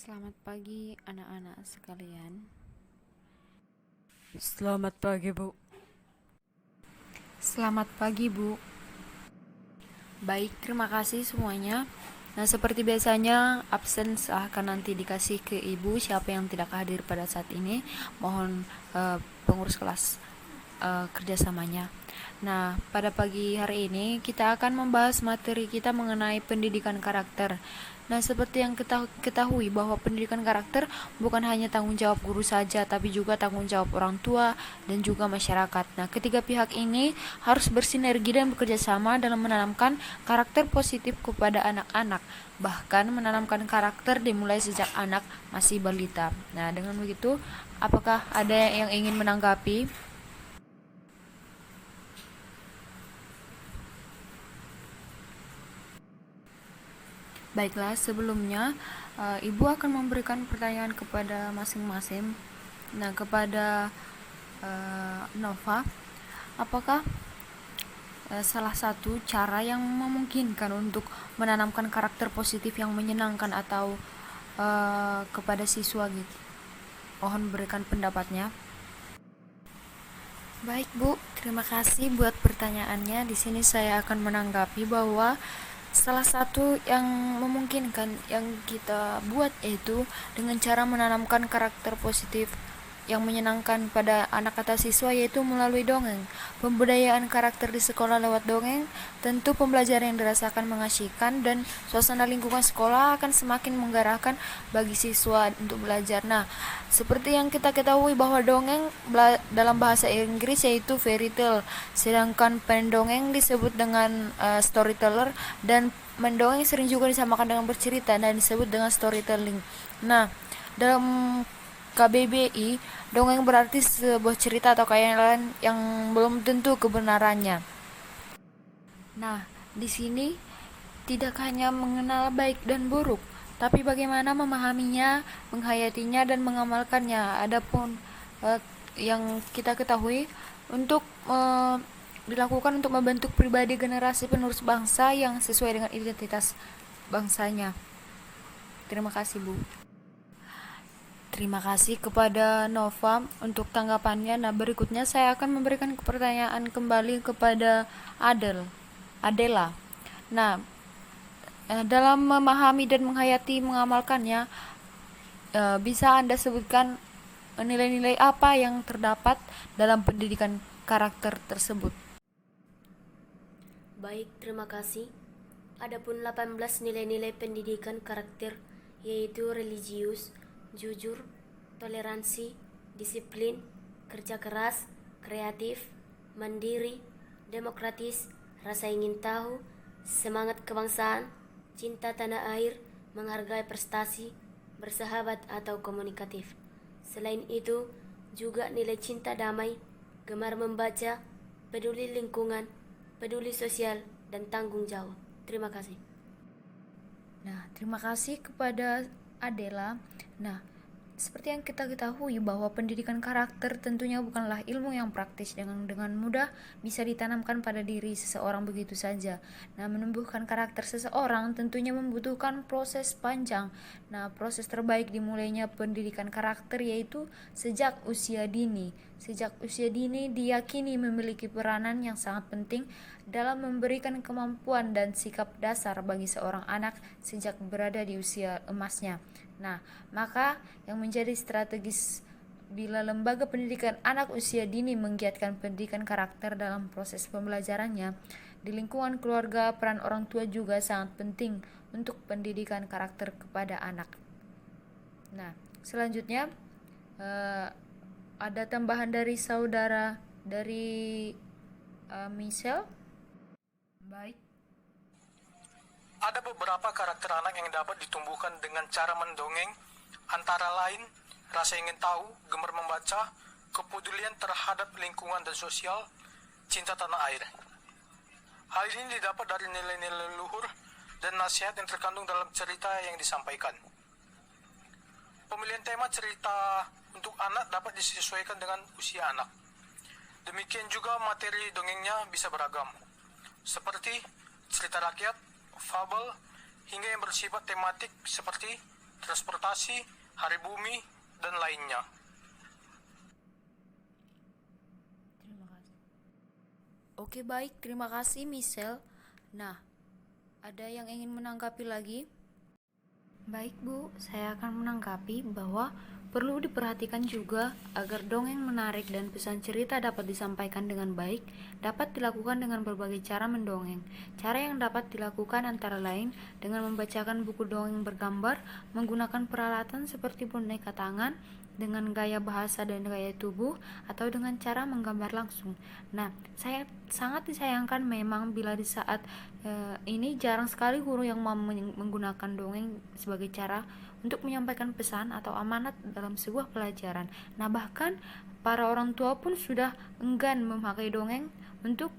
Selamat pagi anak-anak sekalian. Selamat pagi, Bu. Selamat pagi, Bu. Baik, terima kasih semuanya. Nah, seperti biasanya, absen akan nanti dikasih ke Ibu. Siapa yang tidak hadir pada saat ini, mohon pengurus kelas kerjasamanya. Nah, pada pagi hari ini kita akan membahas materi kita mengenai pendidikan karakter. Nah, seperti yang kita ketahui bahwa pendidikan karakter bukan hanya tanggung jawab guru saja, tapi juga tanggung jawab orang tua dan juga masyarakat. Nah, ketiga pihak ini harus bersinergi dan bekerja sama dalam menanamkan karakter positif kepada anak-anak. Bahkan menanamkan karakter dimulai sejak anak masih balita. Nah, dengan begitu, apakah ada yang ingin menanggapi? Baiklah, sebelumnya Ibu akan memberikan pertanyaan kepada masing-masing. Nah, kepada Nova, apakah salah satu cara yang memungkinkan untuk menanamkan karakter positif yang menyenangkan atau kepada siswa gitu? Mohon berikan pendapatnya. Baik, Bu. Terima kasih buat pertanyaannya. Di sini saya akan menanggapi bahwa salah satu yang memungkinkan yang kita buat yaitu dengan cara menanamkan karakter positif yang menyenangkan pada anak atau siswa, yaitu melalui dongeng. Pembudayaan karakter di sekolah lewat dongeng, tentu pembelajaran yang dirasakan mengasyikan dan suasana lingkungan sekolah akan semakin menggerakkan bagi siswa untuk belajar. Nah, seperti yang kita ketahui bahwa dongeng dalam bahasa Inggris yaitu fairy tale, sedangkan pendongeng disebut dengan storyteller, dan mendongeng sering juga disamakan dengan bercerita dan disebut dengan storytelling. Nah, dalam KBBI, dongeng berarti sebuah cerita atau khayalan yang belum tentu kebenarannya. Nah, di sini tidak hanya mengenal baik dan buruk, tapi bagaimana memahaminya, menghayatinya, dan mengamalkannya. Adapun yang kita ketahui untuk dilakukan untuk membentuk pribadi generasi penerus bangsa yang sesuai dengan identitas bangsanya. Terima kasih, Bu. Terima kasih kepada Nova untuk tanggapannya. Nah, berikutnya saya akan memberikan pertanyaan kembali kepada Adela. Nah, dalam memahami dan menghayati mengamalkannya, bisa Anda sebutkan nilai-nilai apa yang terdapat dalam pendidikan karakter tersebut? Baik, terima kasih. Adapun 18 nilai-nilai pendidikan karakter yaitu religius, jujur, toleransi, disiplin, kerja keras, kreatif, mandiri, demokratis, rasa ingin tahu, semangat kebangsaan, cinta tanah air, menghargai prestasi, bersahabat atau komunikatif. Selain itu, juga nilai cinta damai, gemar membaca, peduli lingkungan, peduli sosial, dan tanggung jawab. Terima kasih. Nah, terima kasih kepada Adela. Nah, seperti yang kita ketahui bahwa pendidikan karakter tentunya bukanlah ilmu yang praktis dengan mudah bisa ditanamkan pada diri seseorang begitu saja. Nah, menumbuhkan karakter seseorang tentunya membutuhkan proses panjang. Nah, proses terbaik dimulainya pendidikan karakter yaitu sejak usia dini. Sejak usia dini diyakini memiliki peranan yang sangat penting dalam memberikan kemampuan dan sikap dasar bagi seorang anak sejak berada di usia emasnya. Nah, maka yang menjadi strategis bila lembaga pendidikan anak usia dini menggiatkan pendidikan karakter dalam proses pembelajarannya, di lingkungan keluarga peran orang tua juga sangat penting untuk pendidikan karakter kepada anak. Nah, selanjutnya ada tambahan dari saudara dari Michelle. Baik. Ada beberapa karakter anak yang dapat ditumbuhkan dengan cara mendongeng, antara lain rasa ingin tahu, gemar membaca, kepedulian terhadap lingkungan dan sosial, cinta tanah air. Hal ini didapat dari nilai-nilai luhur dan nasihat yang terkandung dalam cerita yang disampaikan. Pemilihan tema cerita untuk anak dapat disesuaikan dengan usia anak. Demikian juga materi dongengnya bisa beragam, seperti cerita rakyat, fabel, hingga yang bersifat tematik seperti transportasi, hari bumi, dan lainnya. Terima kasih. Oke, baik, terima kasih Michelle. Nah, ada yang ingin menanggapi lagi? Baik Bu, saya akan menanggapi bahwa perlu diperhatikan juga agar dongeng menarik dan pesan cerita dapat disampaikan dengan baik, dapat dilakukan dengan berbagai cara mendongeng. Cara yang dapat dilakukan antara lain dengan membacakan buku dongeng bergambar, menggunakan peralatan seperti boneka tangan, dengan gaya bahasa dan gaya tubuh, atau dengan cara menggambar langsung. Nah, saya sangat disayangkan memang bila di saat ini jarang sekali guru yang mau menggunakan dongeng sebagai cara untuk menyampaikan pesan atau amanat dalam sebuah pelajaran. Nah, bahkan para orang tua pun sudah enggan memakai dongeng untuk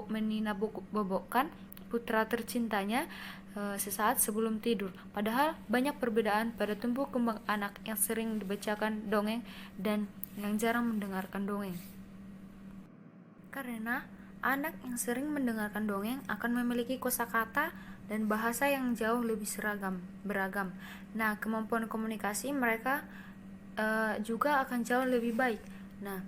menina-bobokkan putra tercintanya sesaat sebelum tidur. Padahal banyak perbedaan pada tumbuh kembang anak yang sering dibacakan dongeng dan yang jarang mendengarkan dongeng. Karena anak yang sering mendengarkan dongeng akan memiliki kosakata dan bahasa yang jauh lebih beragam. Nah, kemampuan komunikasi mereka juga akan jauh lebih baik. Nah,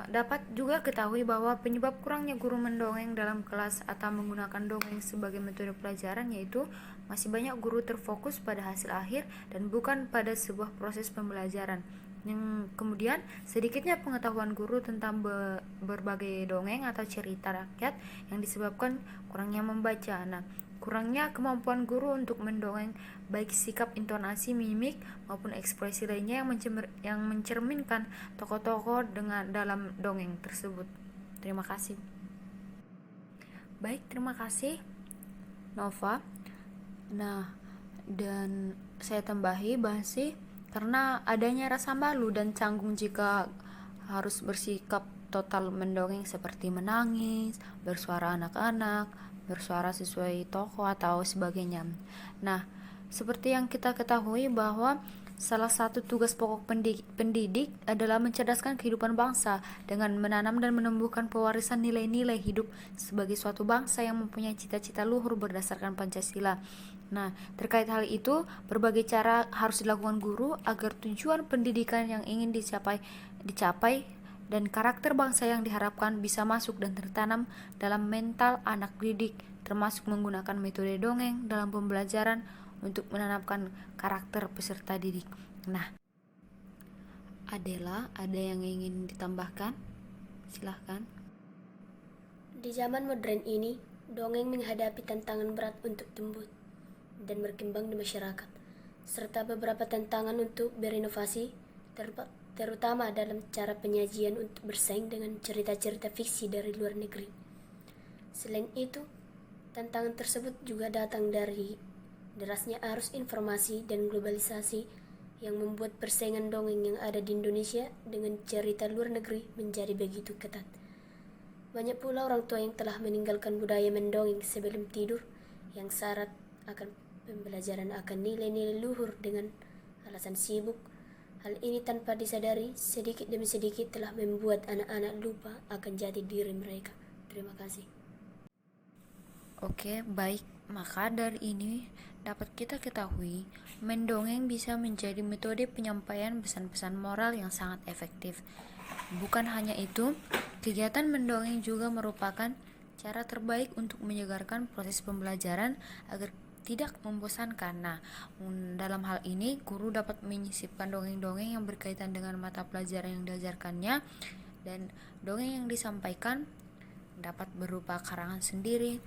dapat juga ketahui bahwa penyebab kurangnya guru mendongeng dalam kelas atau menggunakan dongeng sebagai metode pelajaran yaitu masih banyak guru terfokus pada hasil akhir dan bukan pada sebuah proses pembelajaran. Yang kemudian sedikitnya pengetahuan guru tentang berbagai dongeng atau cerita rakyat yang disebabkan kurangnya membaca. Nah, kurangnya kemampuan guru untuk mendongeng, baik sikap, intonasi, mimik maupun ekspresi lainnya yang mencerminkan tokoh-tokoh dalam dongeng tersebut. Terima kasih. Baik, terima kasih Nova. Nah, dan saya tambahi bahasi karena adanya rasa malu dan canggung jika harus bersikap total mendongeng seperti menangis, bersuara anak-anak, bersuara sesuai tokoh atau sebagainya. Nah, seperti yang kita ketahui bahwa salah satu tugas pokok pendidik adalah mencerdaskan kehidupan bangsa dengan menanam dan menumbuhkan pewarisan nilai-nilai hidup sebagai suatu bangsa yang mempunyai cita-cita luhur berdasarkan Pancasila. Nah, terkait hal itu, berbagai cara harus dilakukan guru agar tujuan pendidikan yang ingin dicapai dan karakter bangsa yang diharapkan bisa masuk dan tertanam dalam mental anak didik, termasuk menggunakan metode dongeng dalam pembelajaran untuk menanamkan karakter peserta didik. Nah, Adela, ada yang ingin ditambahkan? Silahkan. Di zaman modern ini, dongeng menghadapi tantangan berat untuk tumbuh dan berkembang di masyarakat, serta beberapa tantangan untuk berinovasi, terutama dalam cara penyajian untuk bersaing dengan cerita-cerita fiksi dari luar negeri. Selain itu, tantangan tersebut juga datang dari derasnya arus informasi dan globalisasi yang membuat persaingan dongeng yang ada di Indonesia dengan cerita luar negeri menjadi begitu ketat. Banyak pula orang tua yang telah meninggalkan budaya mendongeng sebelum tidur yang syarat akan pembelajaran akan nilai-nilai luhur dengan alasan sibuk. Hal ini tanpa disadari, sedikit demi sedikit telah membuat anak-anak lupa akan jati diri mereka. Terima kasih. Oke, baik. Maka dari ini dapat kita ketahui, mendongeng bisa menjadi metode penyampaian pesan-pesan moral yang sangat efektif. Bukan hanya itu, kegiatan mendongeng juga merupakan cara terbaik untuk menyegarkan proses pembelajaran agar tidak membosankan. Nah, dalam hal ini guru dapat menyisipkan dongeng-dongeng yang berkaitan dengan mata pelajaran yang diajarkannya, dan dongeng yang disampaikan dapat berupa karangan sendiri,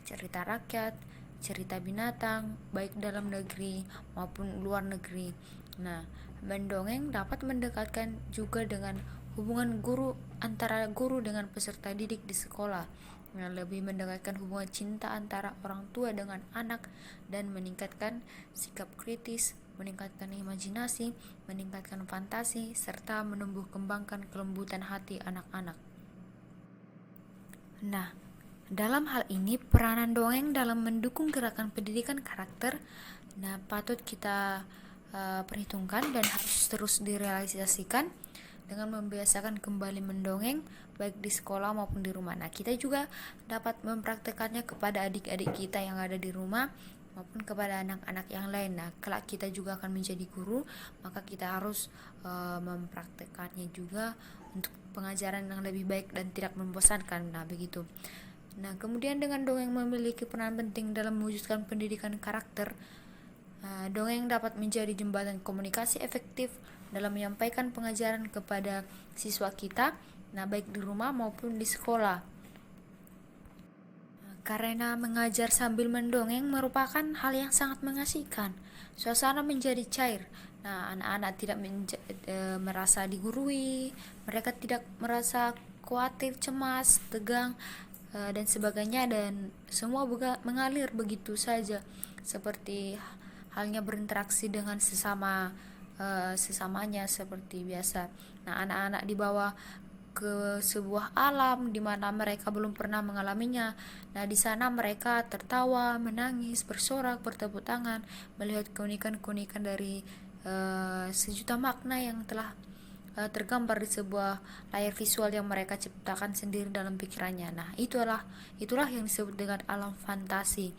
cerita rakyat, cerita binatang, baik dalam negeri maupun luar negeri. Nah, mendongeng dapat mendekatkan juga dengan hubungan guru antara guru dengan peserta didik di sekolah, yang lebih mendekatkan hubungan cinta antara orang tua dengan anak dan meningkatkan sikap kritis, meningkatkan imajinasi, meningkatkan fantasi, serta menumbuh kembangkan kelembutan hati anak-anak. Nah, dalam hal ini peranan dongeng dalam mendukung gerakan pendidikan karakter patut kita perhitungkan dan harus terus direalisasikan dengan membiasakan kembali mendongeng baik di sekolah maupun di rumah. Nah, kita juga dapat mempraktekannya kepada adik-adik kita yang ada di rumah maupun kepada anak-anak yang lain. Nah, kelak kita juga akan menjadi guru, maka kita harus mempraktekannya juga untuk pengajaran yang lebih baik dan tidak membosankan. Nah, begitu. Nah, kemudian dengan dongeng memiliki peran penting dalam mewujudkan pendidikan karakter. Dongeng dapat menjadi jembatan komunikasi efektif dalam menyampaikan pengajaran kepada siswa kita, nah baik di rumah maupun di sekolah. Karena mengajar sambil mendongeng merupakan hal yang sangat mengasihkan. Suasana menjadi cair. Nah, anak-anak tidak merasa digurui, mereka tidak merasa khawatir, cemas, tegang, dan sebagainya, dan semua mengalir begitu saja, seperti halnya berinteraksi dengan sesamanya seperti biasa. Nah, anak-anak dibawa ke sebuah alam di mana mereka belum pernah mengalaminya. Nah, di sana mereka tertawa, menangis, bersorak, bertepuk tangan, melihat keunikan-keunikan dari sejuta makna yang telah tergambar di sebuah layar visual yang mereka ciptakan sendiri dalam pikirannya. Nah, itulah yang disebut dengan alam fantasi.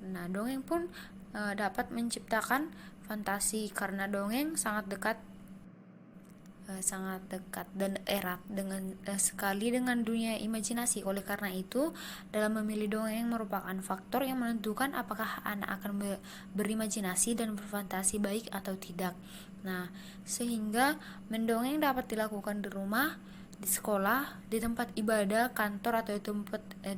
Nah, dongeng pun dapat menciptakan fantasi karena dongeng sangat dekat dan erat sekali dengan dunia imajinasi. Oleh karena itu, dalam memilih dongeng merupakan faktor yang menentukan apakah anak akan berimajinasi dan berfantasi baik atau tidak. Nah, sehingga mendongeng dapat dilakukan di rumah, di sekolah, di tempat ibadah, kantor, atau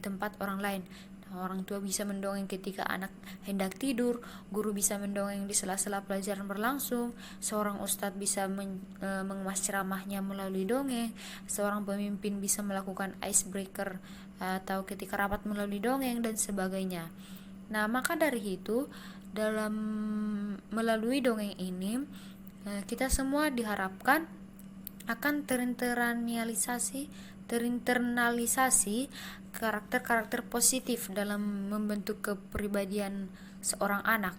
tempat orang lain. Orang tua bisa mendongeng ketika anak hendak tidur, guru bisa mendongeng di sela-sela pelajaran berlangsung, seorang ustadz bisa mengemas ceramahnya melalui dongeng, seorang pemimpin bisa melakukan icebreaker atau ketika rapat melalui dongeng, dan sebagainya. Nah, maka dari itu, dalam melalui dongeng ini, kita semua diharapkan akan terinternalisasi karakter-karakter positif dalam membentuk kepribadian seorang anak,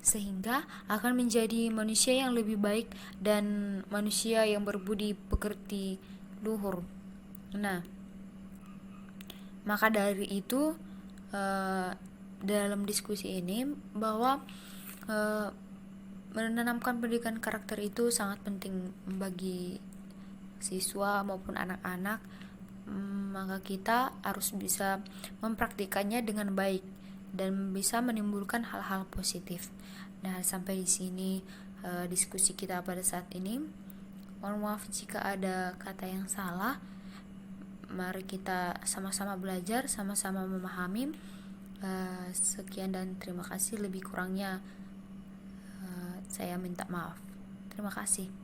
sehingga akan menjadi manusia yang lebih baik dan manusia yang berbudi pekerti luhur. Nah, maka dari itu dalam diskusi ini bahwa menanamkan pendidikan karakter itu sangat penting bagi siswa maupun anak-anak, maka kita harus bisa mempraktikannya dengan baik dan bisa menimbulkan hal-hal positif. Nah, sampai di sini diskusi kita pada saat ini. Mohon maaf jika ada kata yang salah. Mari kita sama-sama belajar, sama-sama memahami. Sekian dan terima kasih. Lebih kurangnya saya minta maaf. Terima kasih.